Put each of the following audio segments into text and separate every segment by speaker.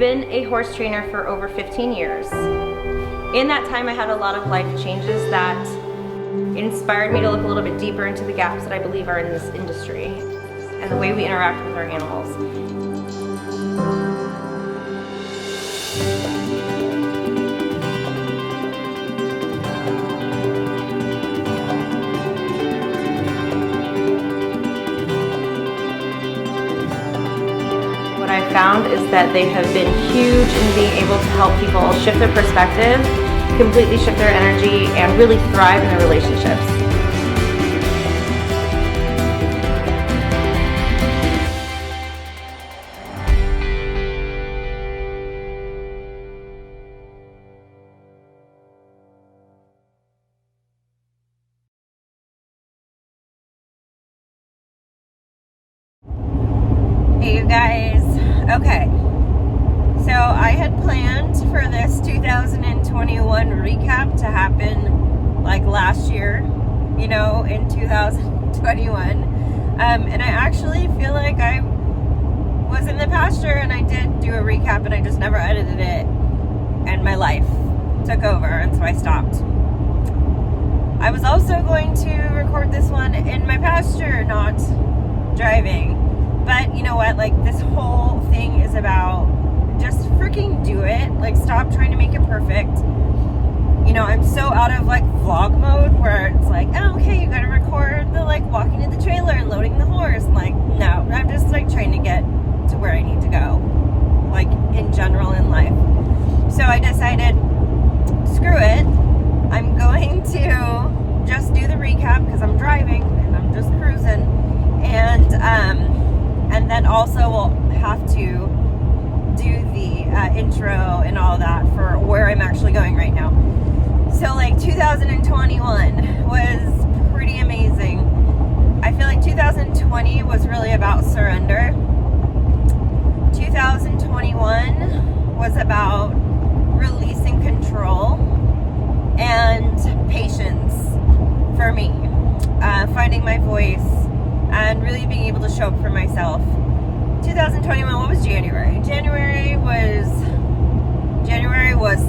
Speaker 1: been a horse trainer for over 15 years. In that time, I had a lot of life changes that inspired me to look a little bit deeper into the gaps that I believe are in this industry and the way we interact with our animals. What I found is that they have been huge in being able to help people shift their perspective, completely shift their energy, and really thrive in their relationships. Hey you guys, okay, so I had planned for this 2021 recap to happen like last year, you know, in 2021, and I actually feel like I was in the pasture and I did do a recap and I just never edited it, and my life took over, and so I stopped. I was also going to record this one in my pasture, not driving. But you know what, like, this whole thing is about just freaking do it. Like, stop trying to make it perfect. You know, I'm so out of like vlog mode where it's like, oh, okay, you gotta record the like walking to the trailer and loading the horse. And like, no, I'm just like trying to get to where I need to go, like in general in life. So I decided, screw it, I'm going to just do the recap because I'm driving and I'm just cruising. And then also we'll have to do the intro and all that for where I'm actually going right now. So like 2021 was pretty amazing. I feel like 2020 was really about surrender. 2021 was about releasing control and patience for me, finding my voice, and really being able to show up for myself. 2021, what was January? January was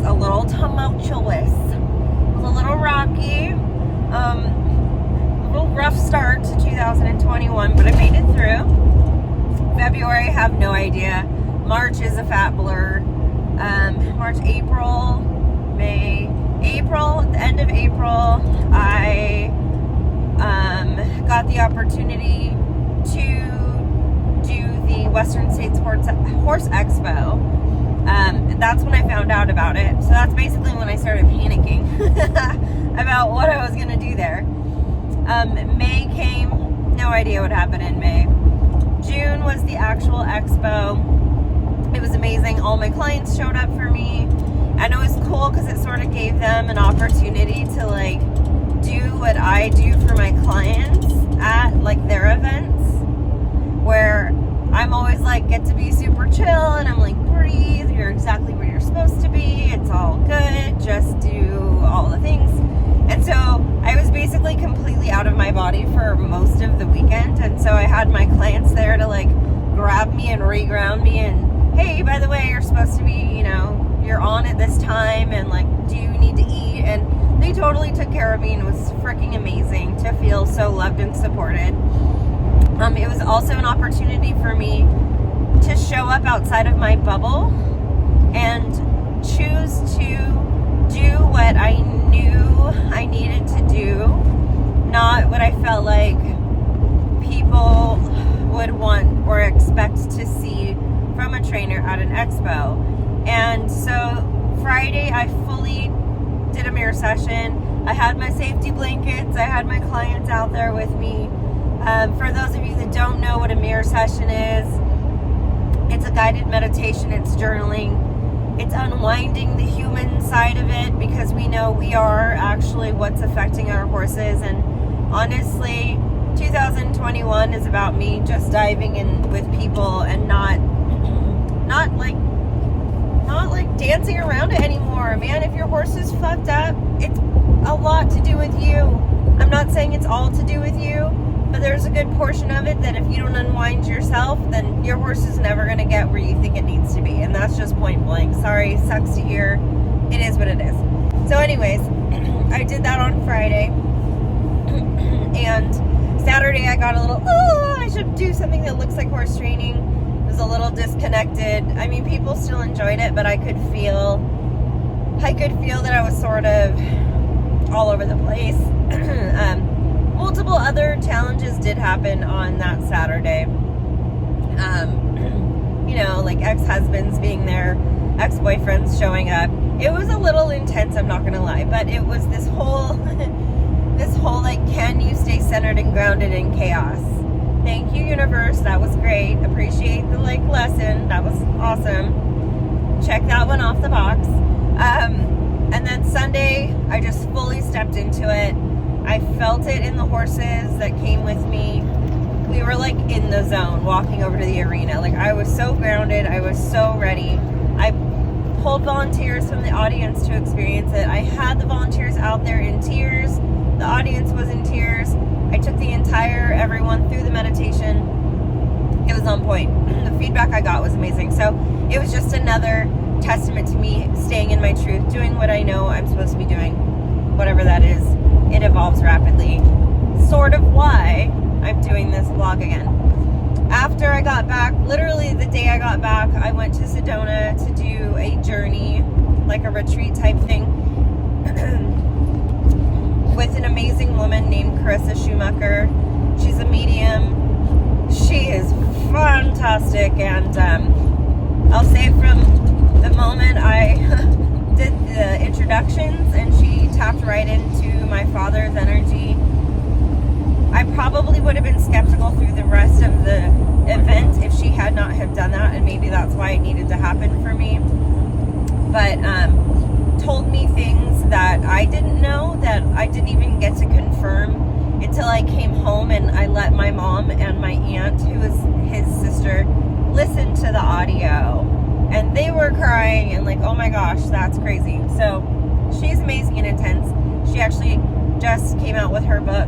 Speaker 1: a little tumultuous. It was a little rocky. A little rough start to 2021, but I made it through. February, I have no idea. March is a fat blur. March, April, May. At the end of April, I got the opportunity to do the Western States Horse Expo. That's when I found out about it. So that's basically when I started panicking about what I was going to do there. May came, no idea what happened in May. June was the actual expo. It was amazing. All my clients showed up for me. And it was cool because it sort of gave them an opportunity to like do what I do for my clients at like their events, where I'm always like get to be super chill and I'm like, breathe, you're exactly where you're supposed to be, it's all good, just do all the things. And so I was basically completely out of my body for most of the weekend, and so I had my clients there to like grab me and reground me and, hey, by the way, you're supposed to be, you know, you're on at this time, and like, do you need to eat? And they totally took care of me, and it was freaking amazing to feel so loved and supported. It was also an opportunity for me to show up outside of my bubble and choose to do what I knew I needed to do, not what I felt like people would want or expect to see from a trainer at an expo. And so Friday, I fully did a mirror session. I had my safety blankets. I had my clients out there with me. For those of you that don't know what a mirror session is, it's a guided meditation. It's journaling. It's unwinding the human side of it, because we know we are actually what's affecting our horses. And honestly, 2021 is about me just diving in with people and not like dancing around it anymore. Man, if your horse is fucked up, it's a lot to do with you. I'm not saying it's all to do with you, But there's a good portion of it that if you don't unwind yourself, then your horse is never going to get where you think it needs to be. And that's just point blank. Sorry, sucks to hear. It is what it is. So anyways, I did that on Friday. And Saturday I got a little, I should do something that looks like horse training. It was a little disconnected. I mean, people still enjoyed it, but I could feel that I was sort of all over the place. Multiple other challenges did happen on that Saturday. You know, like ex-husbands being there, ex-boyfriends showing up. It was a little intense, I'm not gonna lie, but it was this whole like, can you stay centered and grounded in chaos? Thank you, universe. That was great. Appreciate the like lesson. That was awesome. Check that one off the box. And then Sunday, I just fully stepped into it. I felt it in the horses that came with me. We were like in the zone walking over to the arena. Like, I was so grounded. I was so ready. I pulled volunteers from the audience to experience it. I had the volunteers out there in tears. The audience was in tears. I took the entire everyone through the meditation. It was on point. The feedback I got was amazing. So it was just another testament to me staying in my truth, doing what I know I'm supposed to be doing, whatever that is. It evolves rapidly. Sort of why I'm doing this vlog again. After I got back, literally the day I got back, I went to Sedona to do a journey, like a retreat type thing, with an amazing woman named CARISSA Schumacher. She's a medium. She is fantastic, and I'll say from the moment I did the introductions and she tapped right into my father's energy, I probably would have been skeptical through the rest of the event if she had not have done that, and maybe that's why it needed to happen for me. But told me things that I didn't know, that I didn't even get to confirm until I came home and I let my mom and my aunt, who is his sister, listen to the audio. And they were crying and like, oh my gosh, that's crazy. So she's amazing and intense. She actually just came out with her book,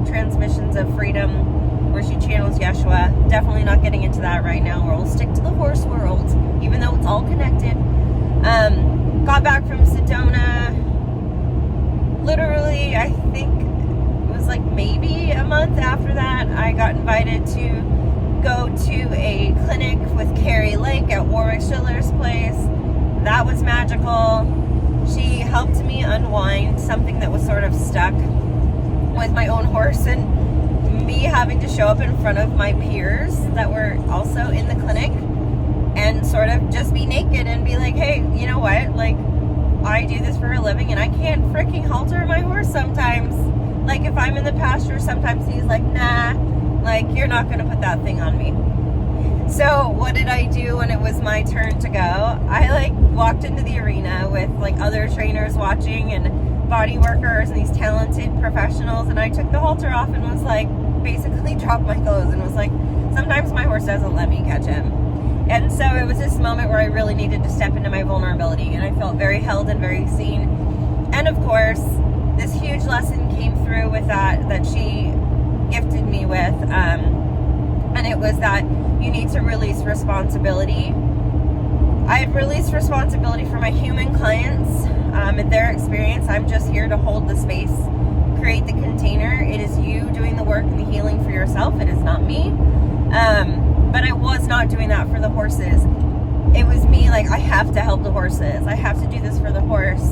Speaker 1: Transmissions of Freedom, where she channels YESHUA. Definitely not getting into that right now. We'll stick to the horse world, even though it's all connected. Got back from Sedona, literally, I think it was like maybe a month after that, I got invited to go to a clinic with Carrie Lake at Warwick Schiller's place. That was magical. She helped me unwind something that was sort of stuck with my own horse, and me having to show up in front of my peers that were also in the clinic and sort of just be naked and be like, hey, you know what? Like, I do this for a living and I can't freaking halter my horse sometimes. Like, if I'm in the pasture, sometimes he's like, nah, like, you're not going to put that thing on me. So what did I do when it was my turn to go? I like walked into the arena with like other trainers watching and body workers and these talented professionals, and I took the halter off and was like, basically dropped my clothes and was like, sometimes my horse doesn't let me catch him. And so it was this moment where I really needed to step into my vulnerability, and I felt very held and very seen. And of course, this huge lesson came through with that she gifted me with, and it was that you need to release responsibility. I've released responsibility for my human clients and their experience. I'm just here to hold the space, create the container. It is you doing the work and the healing for yourself. It is not me. But I was not doing that for the horses. It was me, like, I have to help the horses. I have to do this for the horse.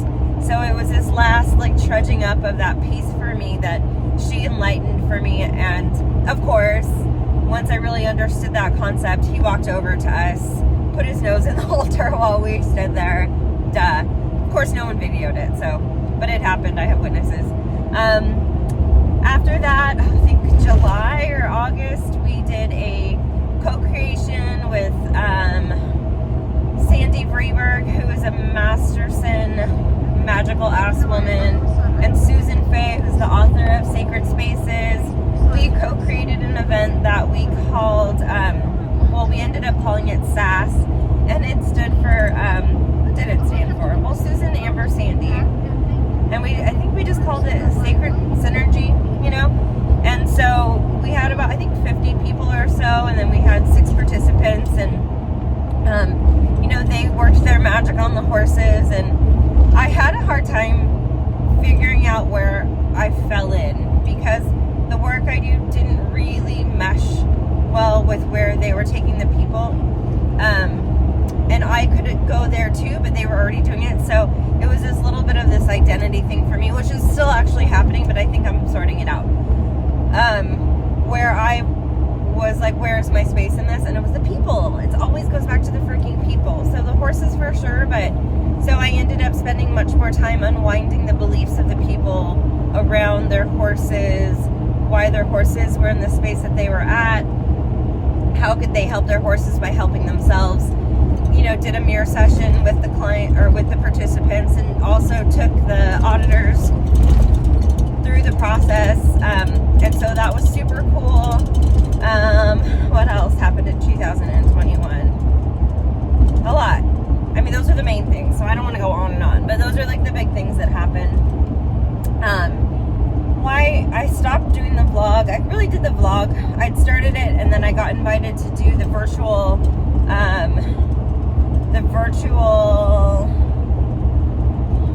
Speaker 1: So it was this last, like, trudging up of that piece for me that she enlightened for me. And of course, once I really understood that concept, he walked over to us, put his nose in the halter while we stood there. Duh. Of course, no one videoed it, so, but it happened. I have witnesses. After that, I think July or August, we did a co-creation with Sandy Vreeberg, who is a Masterson magical ass woman, and Susan Fay, who's the author of Sacred Spaces. We co-created an event that we called, well, we ended up calling it SAS, and it stood for, what did it stand for? Well, Susan, Amber, Sandy. And I think we just called it Sacred Synergy, you know? And so we so, and then we had 6 participants, and you know, they worked their magic on the horses, and I had a hard time figuring out where I fell in, because the work I do didn't really mesh well with where they were taking the people, and I could go there too, but they were already doing it. So it was this little bit of this identity thing for me, which is still actually happening, but I think I'm sorting it out, where I was like, where's my space in this? And it was the people. It always goes back to the freaking people. So the horses for sure, but so I ended up spending much more time unwinding the beliefs of the people around their horses, why their horses were in the space that they were at, how could they help their horses by helping themselves. You know, did a mirror session with the client or with the participants, and also took the auditors through the process, and so that was super cool. What else happened in 2021? A lot. I mean, those are the main things, so I don't want to go on and on, but those are like the big things that happened. Why I stopped doing the vlog, I really did the vlog. I'd started it, and then I got invited to do the virtual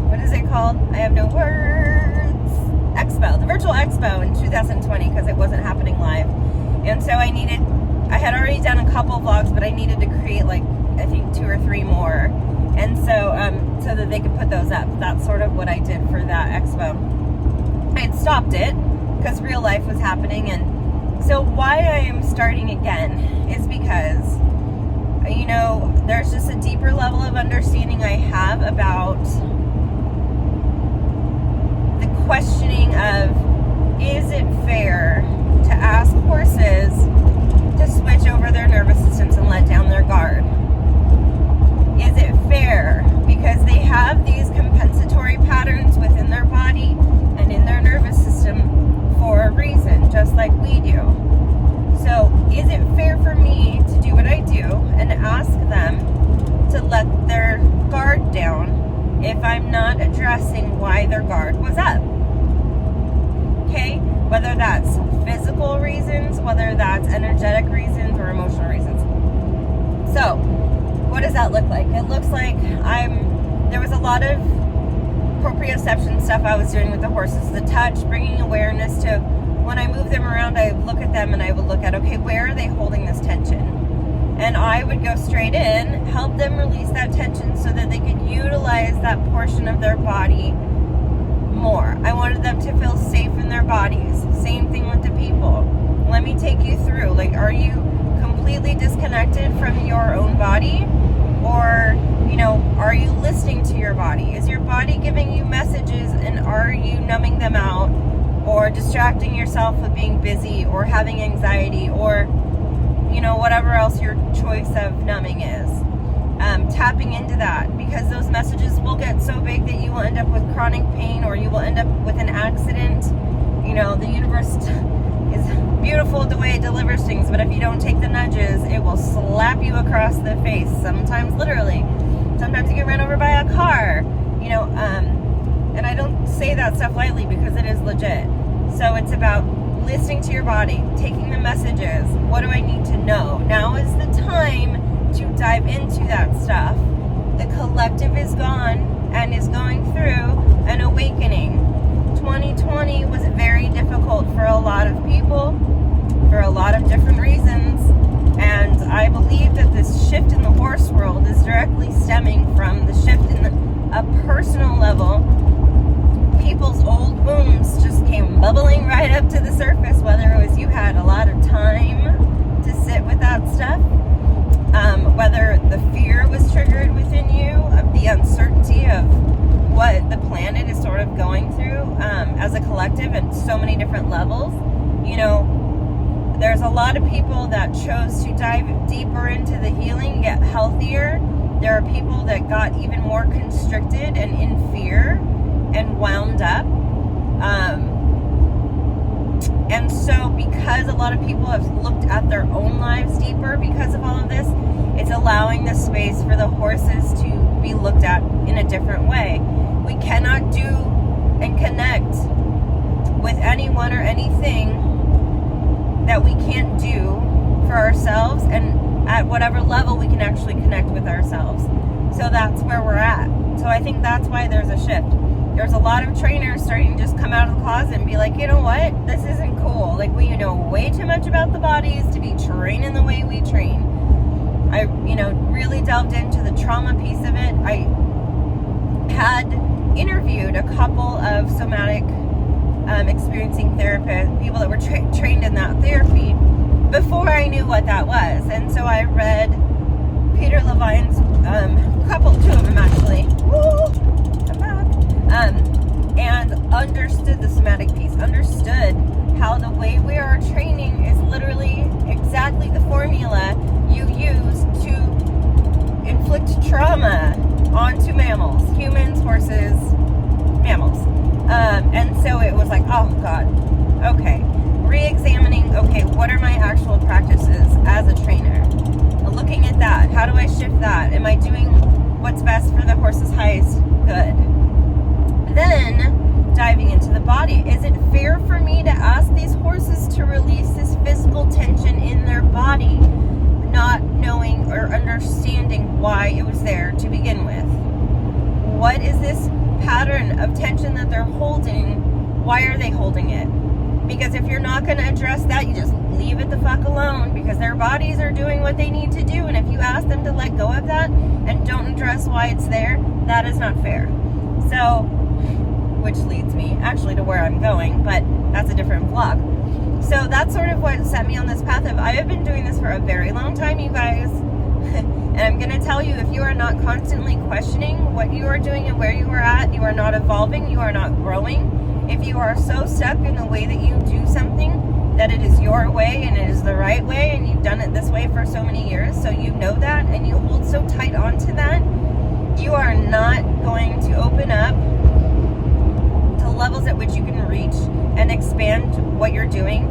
Speaker 1: what is it called? I have no words. Expo, the virtual expo in 2020, because it wasn't happening live. And so I had already done a couple vlogs, but I needed to create like, I think 2 or 3 more. And so, so that they could put those up. That's sort of what I did for that expo. I had stopped it because real life was happening. And so why I am starting again is because, you know, there's just a deeper level of understanding I have about the questioning of, is it fair to ask horses to switch over their nervous systems and let down their guard? Is it fair? Because they have these compensatory patterns within their body and in their nervous system for a reason, just like we do. So is it fair for me to do what I do and ask them to let their guard down if I'm not addressing why their guard was up? Okay? Whether that's physical reasons, whether that's energetic reasons, or emotional reasons. So, what does that look like? It looks like there was a lot of proprioception stuff I was doing with the horses. The touch, bringing awareness to, when I move them around, I look at them and I would look at, okay, where are they holding this tension? And I would go straight in, help them release that tension so that they could utilize that portion of their body more. I wanted them to feel safe in their bodies. Same thing with the people. Let me take you through. Like, are you completely disconnected from your own body? Or, you know, are you listening to your body? Is your body giving you messages, and are you numbing them out, or distracting yourself with being busy, or having anxiety, or, you know, whatever else your choice of numbing is? Tapping into that, because those messages will get so big that you will end up with chronic pain, or you will end up with an accident. You know, the universe is beautiful the way it delivers things, but if you don't take the nudges, it will slap you across the face, sometimes literally. Sometimes you get run over by a car, you know, and I don't say that stuff lightly because it is legit. So it's about listening to your body, taking the messages. What do I need to know? Now is the time to dive into that stuff. The collective is gone and is going through an awakening. 2020 was very difficult for a lot of people for a lot of different reasons, and I believe that this shift in the horse world is directly stemming from the shift in a personal level. People's old wounds just came bubbling right up to the surface, whether it was you had a lot of time to sit with that stuff, whether the fear was triggered within you, of the uncertainty of what the planet is sort of going through as a collective at so many different levels. You know, there's a lot of people that chose to dive deeper into the healing, get healthier. There are people that got even more constricted and in fear and wound up. And so because a lot of people have looked at their own lives deeper because of all of this, it's allowing the space for the horses to be looked at in a different way. We cannot do and connect with anyone or anything that we can't do for ourselves, and at whatever level we can actually connect with ourselves. So that's where we're at. So I think that's why there's a shift. There's a lot of trainers starting to just come out of the closet and be like, you know what, this isn't cool. Like, we know way too much about the bodies to be training the way we train. I, really delved into the trauma piece of it. I had interviewed a couple of somatic experiencing therapists, people that were trained in that therapy, before I knew what that was. And so I read Peter Levine's, two of them actually, and understood the somatic piece, understood how the way we are training is literally exactly the formula you use to inflict trauma onto mammals, humans, horses, mammals. And so it was like, oh God, okay. Re-examining, okay, what are my actual practices as a trainer? Looking at that, how do I shift that? Am I doing what's best for the horse's highest good? Then, diving into the body. Is it fair for me to ask these horses to release this physical tension in their body, not knowing or understanding why it was there to begin with? What is this pattern of tension that they're holding? Why are they holding it? Because if you're not going to address that, you just leave it the fuck alone, because their bodies are doing what they need to do. And if you ask them to let go of that and don't address why it's there, that is not fair. So, which leads me actually to where I'm going, but that's a different vlog. So that's sort of what set me on this path of, I have been doing this for a very long time, you guys. And I'm going to tell you, if you are not constantly questioning what you are doing and where you are at, you are not evolving, you are not growing. If you are so stuck in the way that you do something, that it is your way and it is the right way, and you've done it this way for so many years, so you know that, and you hold so tight onto that, you are not going to open up to levels at which you can reach and expand what you're doing,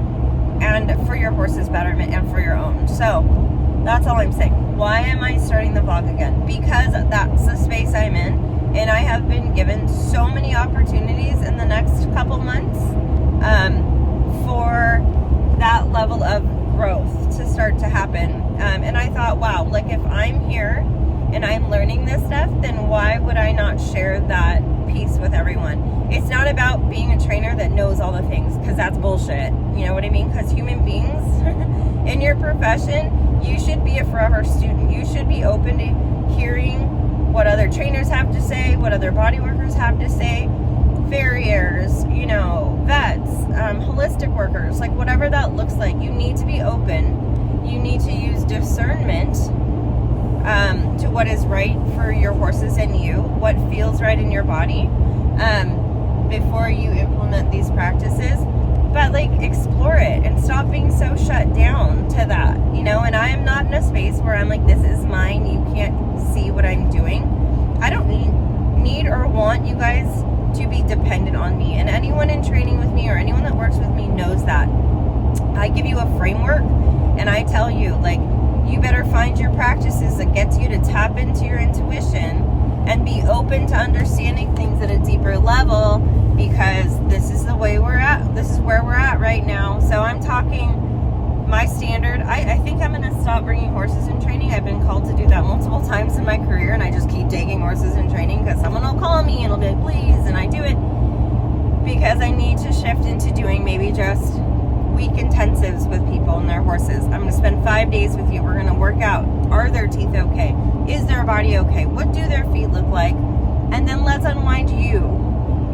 Speaker 1: and for your horse's betterment and for your own. So that's all I'm saying. Why am I starting the vlog again? Because that's the space I'm in. And I have been given so many opportunities in the next couple months for that level of growth to start to happen. And I thought, wow, like if I'm here and I'm learning this stuff, then why would I not share that piece with everyone? It's not about being a trainer that knows all the things, because that's bullshit. You know what I mean? Because human beings in your profession, you should be a forever student. You should be open to hearing what other trainers have to say, what other body workers have to say, farriers, vets, holistic workers, like whatever that looks like. You need to be open. You need to use discernment to what is right for your horses and you, what feels right in your body, before you implement these practices. But explore it and stop being so shut down to that, and I am not in a space where I'm like, this is mine, you can't see what I'm doing. I don't need or want you guys to be dependent on me, and anyone in training with me or anyone that works with me knows that. I give you a framework, and I tell you, you better find your practices that gets you to tap into your intuition and be open to understanding things at a deeper level, because this is the way we're at. This is where we're at right now. So I'm talking my standard. I think I'm going to stop bringing horses in training. I've been called to do that multiple times in my career, and I just keep taking horses in training because someone will call me and will be like, please, and I do it because I need to shift into doing maybe just week intensives with people and their horses. I'm going to spend 5 days with you. We're going to work out. Are their teeth okay? Is their body okay? What do their feet look like? And then let's unwind you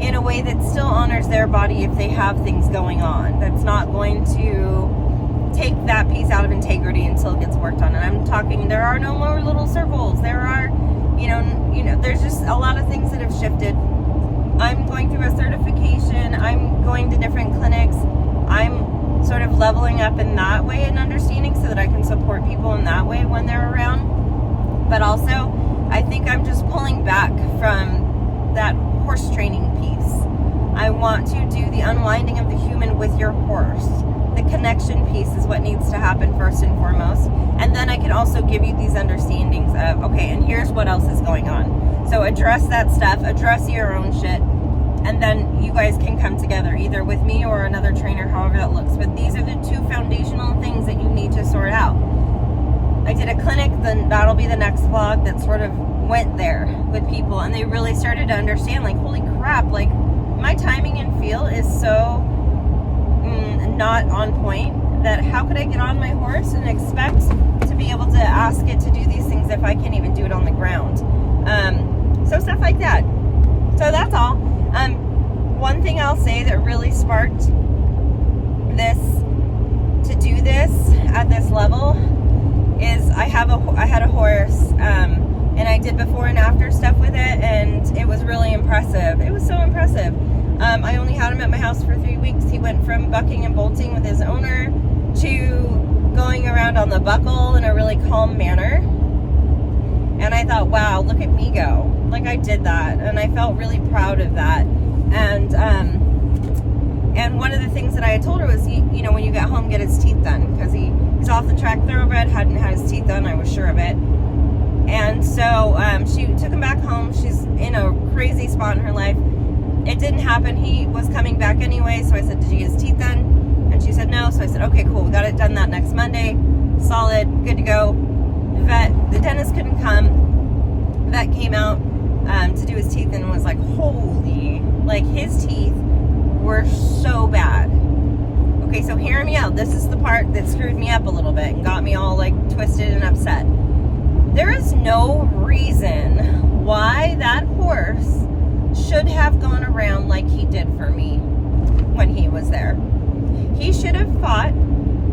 Speaker 1: in a way that still honors their body if they have things going on. That's not going to take that piece out of integrity until it gets worked on. And I'm talking, there are no more little circles. There are, there's just a lot of things that have shifted. I'm going through a certification. I'm going to different clinics. I'm sort of leveling up in that way and understanding so that I can support people in that way when they're around. But also, I think I'm just pulling back from that horse training piece. I want to do the unwinding of the human with your horse. The connection piece is what needs to happen first and foremost. And then I can also give you these understandings of, okay, and here's what else is going on. So address that stuff, address your own shit, and then you guys can come together either with me or another trainer, however that looks. But these are the two foundational things that you need to sort out. I did a clinic, then that'll be the next vlog, that sort of went there with people, and they really started to understand, like, holy crap, like, my timing and feel is so not on point, that how could I get on my horse and expect to be able to ask it to do these things if I can't even do it on the ground? So stuff like that. So that's all. One thing I'll say that really sparked this, to do this at this level, is I had a horse, and I did before and after stuff with it, and it was really impressive. It was so impressive. I only had him at my house for 3 weeks. He went from bucking and bolting with his owner to going around on the buckle in a really calm manner. And I thought, wow, look at me go. Like, I did that, and I felt really proud of that. And one of the things that I had told her was, you know, when you get home, get his teeth done, because he's off the track thoroughbred, hadn't had his teeth done, I was sure of it. And so she took him back home. She's in a crazy spot in her life. It didn't happen. He was coming back anyway, so I said, did you get his teeth done? And she said no. So I said, okay, cool, we got it done that next Monday. Solid, good to go. The dentist couldn't come. Vet came out to do his teeth and was like, holy, like, his teeth were so bad. Okay, so hear me out. This is the part that screwed me up a little bit and got me all, like, twisted and upset. There is no reason why that horse should have gone around like he did for me when he was there. He should have fought.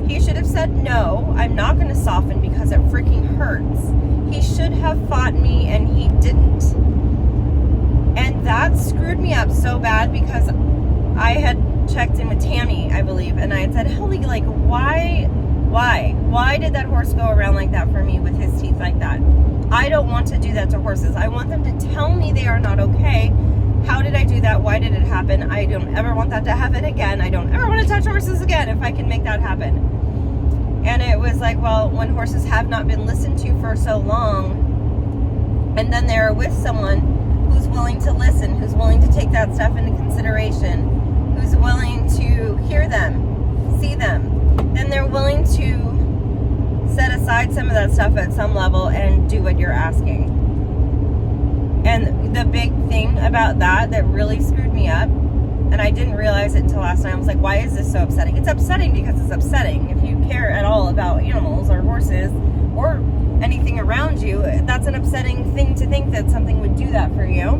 Speaker 1: He should have said, no, I'm not going to soften because it freaking hurts. He should have fought me, and he didn't. And that screwed me up so bad, because I had checked in with Tammy, I believe, and I had said, holy, like, why did that horse go around like that for me with his teeth like that? I don't want to do that to horses. I want them to tell me they are not okay. How did I do that? Why did it happen? I don't ever want that to happen again. I don't ever want to touch horses again if I can make that happen. And it was like, well, when horses have not been listened to for so long, and then they're with someone who's willing to listen, who's willing to take that stuff into consideration, who's willing to hear them, see them, then they're willing to set aside some of that stuff at some level and do what you're asking. And the big thing about that really screwed me up, and I didn't realize it until last night. I was like, why is this so upsetting? It's upsetting because it's upsetting. If you care at all about animals or horses or anything around you, that's an upsetting thing to think that something would do that for you.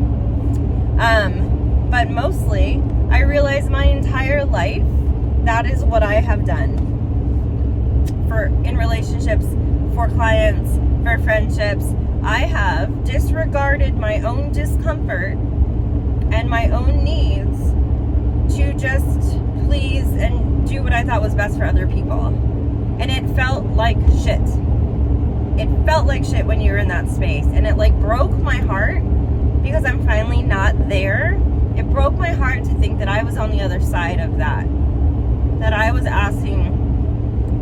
Speaker 1: But mostly, I realized my entire life, that is what I have done. In relationships, for clients, for friendships, I have disregarded my own discomfort and my own needs to just please and do what I thought was best for other people. And it felt like shit. It felt like shit when you were in that space. And it, like, broke my heart, because I'm finally not there. It broke my heart to think that I was on the other side of that. That I was asking,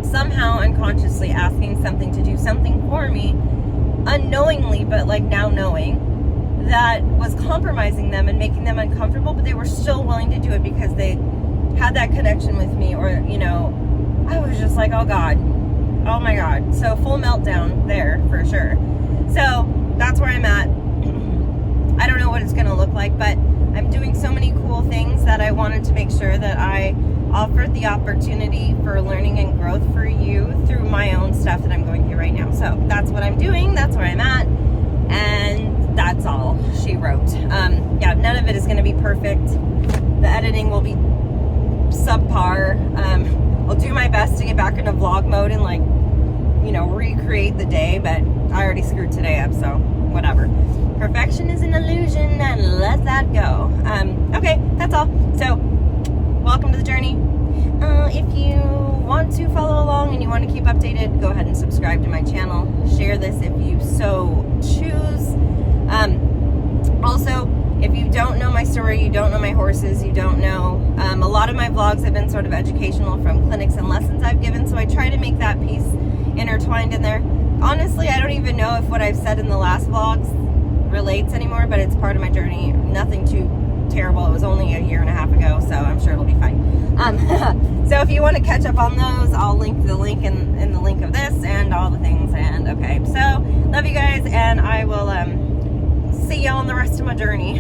Speaker 1: somehow unconsciously asking something to do something for me, unknowingly, but, like, now knowing, that was compromising them and making them uncomfortable, but they were still willing to do it because they had that connection with me. Or, you know, I was just like, oh God, oh my God. So full meltdown there for sure. So that's where I'm at. I don't know what it's going to look like, but I'm doing so many cool things that I wanted to make sure that I offered the opportunity for learning and growth for you through my own stuff that I'm going through right now. So that's what I'm doing. That's where I'm at. And that's all she wrote. Yeah, none of it is going to be perfect. The editing will be subpar. I'll do my best to get back into vlog mode and, like, you know, recreate the day, but I already screwed today up, so whatever. Perfection is an illusion, and let that go. Okay, that's all. So, welcome to the journey. If you want to follow along and you want to keep updated, go ahead and subscribe to my channel. Share this if you so choose. Also, if you don't know my story, you don't know my horses, you don't know, a lot of my vlogs have been sort of educational from clinics and lessons I've given, so I try to make that piece intertwined in there. Honestly, I don't even know if what I've said in the last vlogs relates anymore, but it's part of my journey. Nothing too terrible. It was only a year and a half ago, so I'm sure it'll be fine. So if you want to catch up on those, I'll link the link in the link of this and all the things. And okay, so love you guys, and I will see you on the rest of my journey.